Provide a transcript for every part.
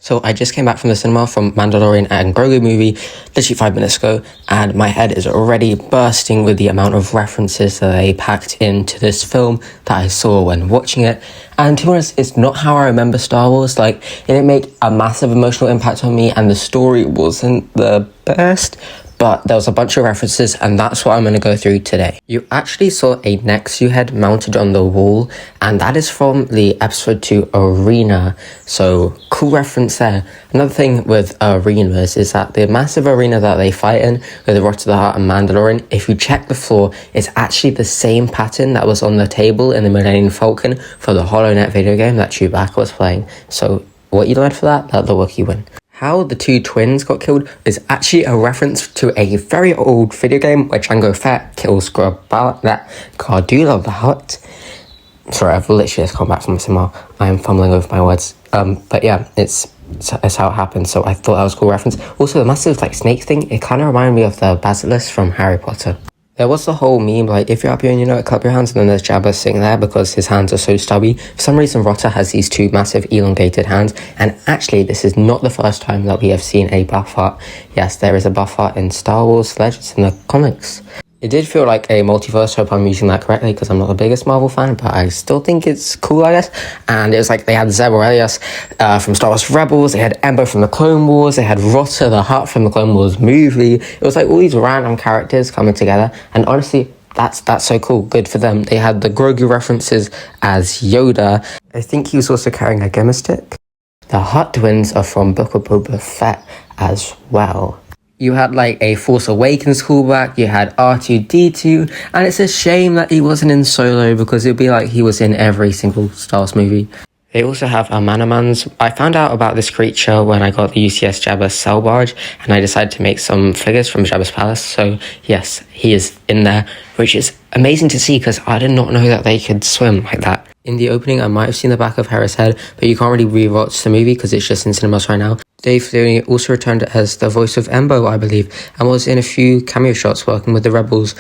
So I just came back from the cinema from Mandalorian and Grogu movie literally 5 minutes ago, and my head is already bursting with the amount of references that they packed into this film that I saw when watching it. And to be honest, it's not how I remember Star Wars. Like, it didn't make a massive emotional impact on me, and the story wasn't the best, but there was a bunch of references, and that's what I'm going to go through today. You actually saw a Nexu head mounted on the wall, and that is from the episode 2 arena, so cool reference there. Another thing with arenas is that the massive arena that they fight in with Rot of the Heart and Mandalorian, if you check the floor, it's actually the same pattern that was on the table in the Millennium Falcon for the HoloNet video game that Chewbacca was playing. So what you learned for that the Wookiee win. How the two twins got killed is actually a reference to a very old video game where Jango Fett kills that Cardula of the Hutt. Sorry, I've literally just come back from the cinema. I am fumbling over my words. But yeah, it's how it happened, so I thought that was a cool reference. Also, the massive snake thing, it kind of reminded me of the basilisk from Harry Potter. There was the whole meme, if you're up here and you know it, clap your hands, and then there's Jabba sitting there because his hands are so stubby. For some reason, Rotta has these two massive elongated hands, and actually, this is not the first time that we have seen a buff heart. Yes, there is a buff heart in Star Wars Legends in the comics. It did feel like a multiverse, hope I'm using that correctly because I'm not the biggest Marvel fan, but I still think it's cool, I guess. And it was they had Zeb Orrelios from Star Wars Rebels, they had Ember from the Clone Wars, they had Rotta the Hutt from the Clone Wars movie. It was all these random characters coming together, and honestly, that's so cool. Good for them. They had the Grogu references as Yoda. I think he was also carrying a Gemma stick. The Hutt twins are from Book of Boba Fett as well. You had a Force Awakens callback, you had R2-D2, and it's a shame that he wasn't in Solo because it'd be he was in every single Star Wars movie. They also have a Manamans. I found out about this creature when I got the UCS Jabba cell barge, and I decided to make some figures from Jabba's palace, so yes, he is in there, which is amazing to see because I did not know that they could swim like that. In the opening, I might have seen the back of Hera's head, but you can't really rewatch the movie because it's just in cinemas right now. Dave Filoni also returned as the voice of Embo, I believe, and was in a few cameo shots working with the Rebels.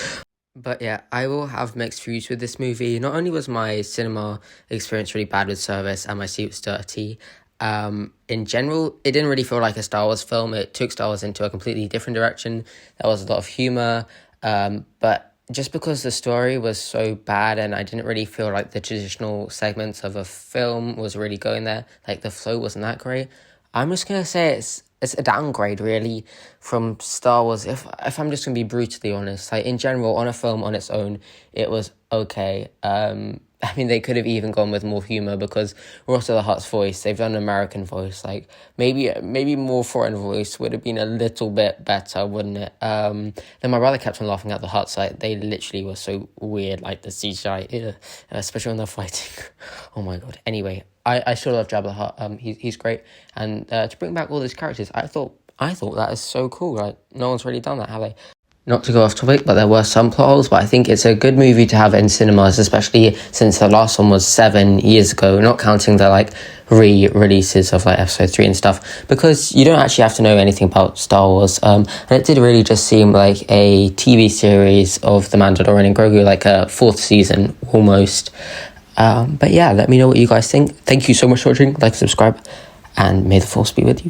But yeah, I will have mixed views with this movie. Not only was my cinema experience really bad with service and my seat was dirty, in general, it didn't really feel like a Star Wars film. It took Star Wars into a completely different direction. There was a lot of humor, but just because the story was so bad and I didn't really feel like the traditional segments of a film was really going there, the flow wasn't that great, I'm just going to say it's a downgrade, really, from Star Wars, if I'm just going to be brutally honest. In general, on a film on its own, it was okay. They could have even gone with more humor because Ross of the Hutt's voice, they've done an American voice. Maybe more foreign voice would have been a little bit better, wouldn't it? Then my brother kept on laughing at the Hutts. They literally were so weird, the CGI, especially when they're fighting. Oh my god. Anyway, I still love Jabba the Hutt. He's great. And to bring back all these characters, I thought that is so cool. No one's really done that, have they? Not to go off topic, but there were some plot holes, but I think it's a good movie to have in cinemas, especially since the last one was 7 years ago, not counting the re-releases of episode 3 and stuff, because you don't actually have to know anything about Star Wars, and it did really just seem like a TV series of The Mandalorian and Grogu, a 4th season almost. But yeah, let me know what you guys think. Thank you so much for watching, subscribe, and may the force be with you.